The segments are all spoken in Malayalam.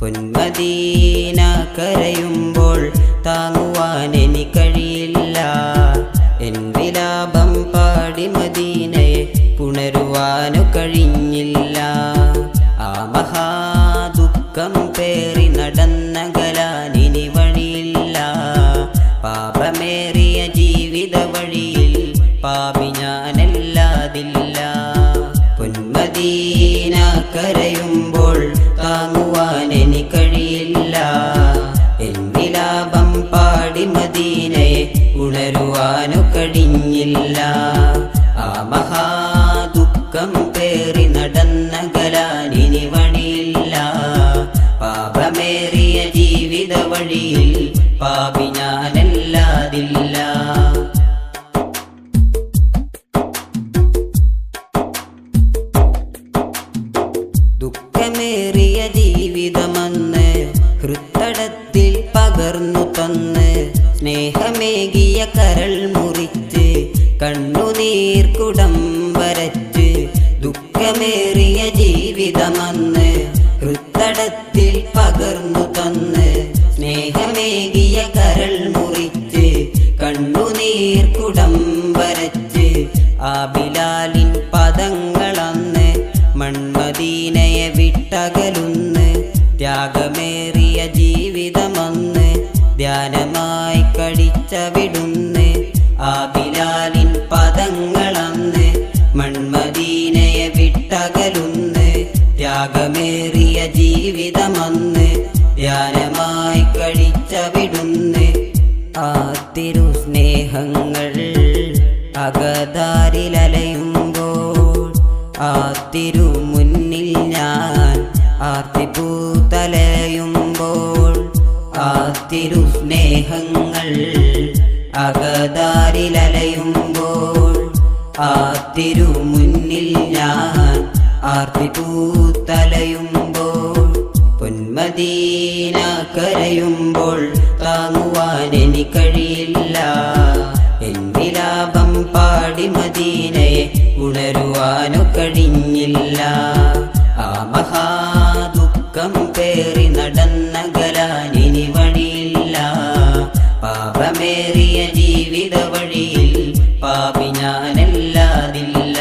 പൊന്മദീന കരയുമ്പോൾ താങ്ങുവാൻ എനിക്കഴിയില്ല. എൻ വിലാപം പാടി മദീനയെ പുണരുവാനു കഴിഞ്ഞില്ല. ആ മഹാദുഃഖം പേറി നടന്നകലാനിനി വഴിയില്ല. പാപമേറിയ ജീവിത വഴിയിൽ പാപി ഞാനല്ലാതില്ല. പൊന്മദീന കരയുമ്പോൾ താങ്ങുവാൻ എനിക്കഴിയില്ല. എൻ വിലാപം പാടി മദീനയെ ഉണരുവാനു കഴിഞ്ഞില്ല. ആ മഹാദുഃഖം പേറി നടന്നകലാനിനി വഴിയില്ല. പാപമേറിയ ജീവിത വഴിയിൽ പാപി ഞാനല്ലാതില്ല. ദുഃഖമേറിയ ജീവിതമെന്ന് ഹൃത്തടത്തിൽ പകർന്നു തന്ന് സ്നേഹമേകിയ കരൾ മുറിച്ച് കണ്ണുനീർ കുടം വരച്ച്. ദുഃഖമേറിയ ജീവിതമെന്ന് ഹൃത്തടത്തിൽ പകർന്നു തന്ന് സ്നേഹമേകിയ കരൾ മുറിച്ച് കണ്ണുനീർ കുടം വരച്ച്. ആ ബിലാലിൻ പദങ്ങളന്ന് മൺമദീനയെ വിട്ടകലുന്ന്. ത്യാഗമേറിയ ജീവിതമെന്ന് ധ്യാനമായി കഴിച്ചവിടുന്ന്. ആ ബിലാലിൻ പദങ്ങളന്ന് മൺമദീനയെ വിട്ടകലുന്ന്. ത്യാഗമേറിയ ജീവിതമെന്ന് ധ്യാനമായി കഴിച്ചവിടുന്ന്. ആ തിരുസ്നേഹങ്ങൾ അകതാരിലലയുമ്പോൾ ആ തിരുമുന്നിൽ ഞാൻ ആർത്തിപ്പൂത്തലയുമ്പോൾ. ആ തിരുസ്നേഹങ്ങൾ അകതാരിലലയുമ്പോൾ ആ തിരുമുന്നിൽ ഞാൻ ആർത്തിപ്പൂത്തലയുമ്പോൾ. പൊന്മദീന കരയുമ്പോൾ താങ്ങുവാൻ എനിക്കഴിയില്ല. എൻ വിലാപം പാടി മദീനയെ ഉണരുവാനു കഴിഞ്ഞില്ല. ആ മഹാദുഃഖം പേറി നടന്നകലാനിനി വഴിയില്ല. പാപമേറിയ ജീവിത വഴിയിൽ പാപി ഞാനല്ലാതില്ല.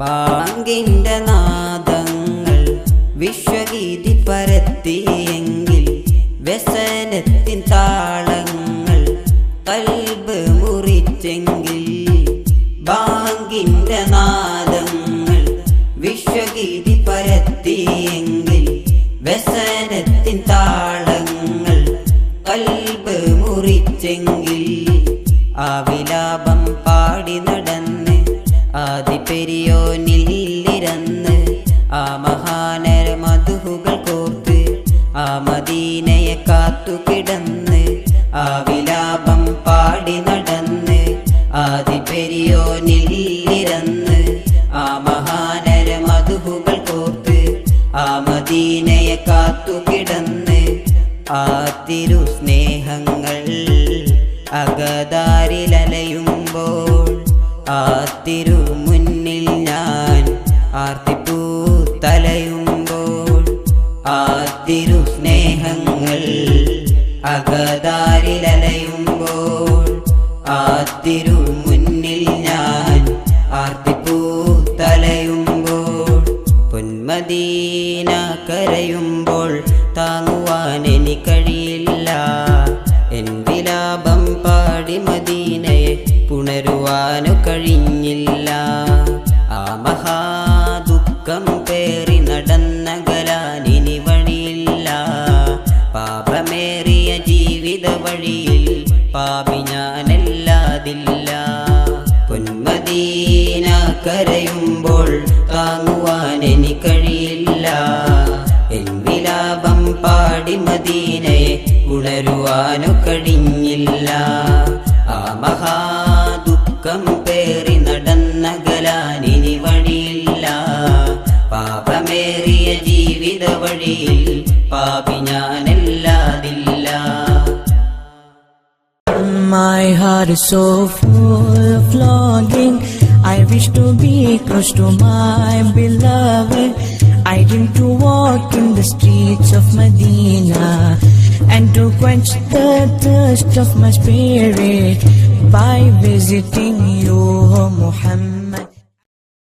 ബാങ്കിന്റെ നാദങ്ങൾ വിശ്വഗീതി പരത്തിയെങ്കിൽ വ്യസനത്തിൻ താളങ്ങൾ കൽബ് മുറിച്ചെങ്കിൽ. ബാങ്കിന്റെ നാദങ്ങൾ വിശ്വഗീതി പരത്തിയെങ്കിൽ വ്യസനത്തിൻ താളങ്ങൾ കൽബ് മുറിച്ചെങ്കിൽ. ആ വിലാപം പാടി നടന്ന് ആദിപെരിയോനിലിരന്ന് ആ മഹാനര മധുഹുകൾ കോർത്ത് ആ മദീനയെ കാത്തുകിടന്ന്. ആ വിലാപം പാടി നടന്ന് ആദിപെരിയോനിലിരന്ന് ആ മഹാനര മധുഹുകൾ കോർത്ത് ആ മദീനയെ കാത്തുകിടന്ന്. ആ തിരുസ്നേഹങ്ങൾ അകതാരിലലയുമ്പോൾ ആ തിരുമുന്നിൽ ഞാൻ ആർത്തിപ്പൂത്തലയുമ്പോൾ. ആ തിരുസ്നേഹങ്ങൾ അകതാരിലലയുമ്പോൾ ആ തിരുമുന്നിൽ ഞാൻ ആർത്തിപ്പൂത്തലയുമ്പോൾ. പൊന്മദീന കരയുമ്പോൾ താങ്ങുവാൻ എനിക്കഴിയില്ല. എൻ വിലാപം പാടി മദീനയെ പുണരുവാനു കഴിഞ്ഞില്ല. ആ മഹാദുഃഖം പേറി നടന്നകലാനിനി വഴിയില്ല. പാപമേറിയ ജീവിത വഴിയിൽ പാപി ഞാനല്ലാതില്ല. പൊന്മദീന കരയുമ്പോൾ താങ്ങുവാൻ എനിക്കഴിയില്ല. എൻ വിലാപം പാടി മദീനയെ ഉണരുവാനു കഴിഞ്ഞില്ല. ആ മഹാദുഃഖം പേറി നടന്നകലാനിനി വഴിയില്ല. പാപമേറിയ ജീവിത വഴിയിൽ പാപി ഞാനല്ലാതില്ല. My heart is so full of longing. I close to my beloved. I dream to walk in the streets of Medina and to quench the thirst of my spirit by visiting you, O Muhammad.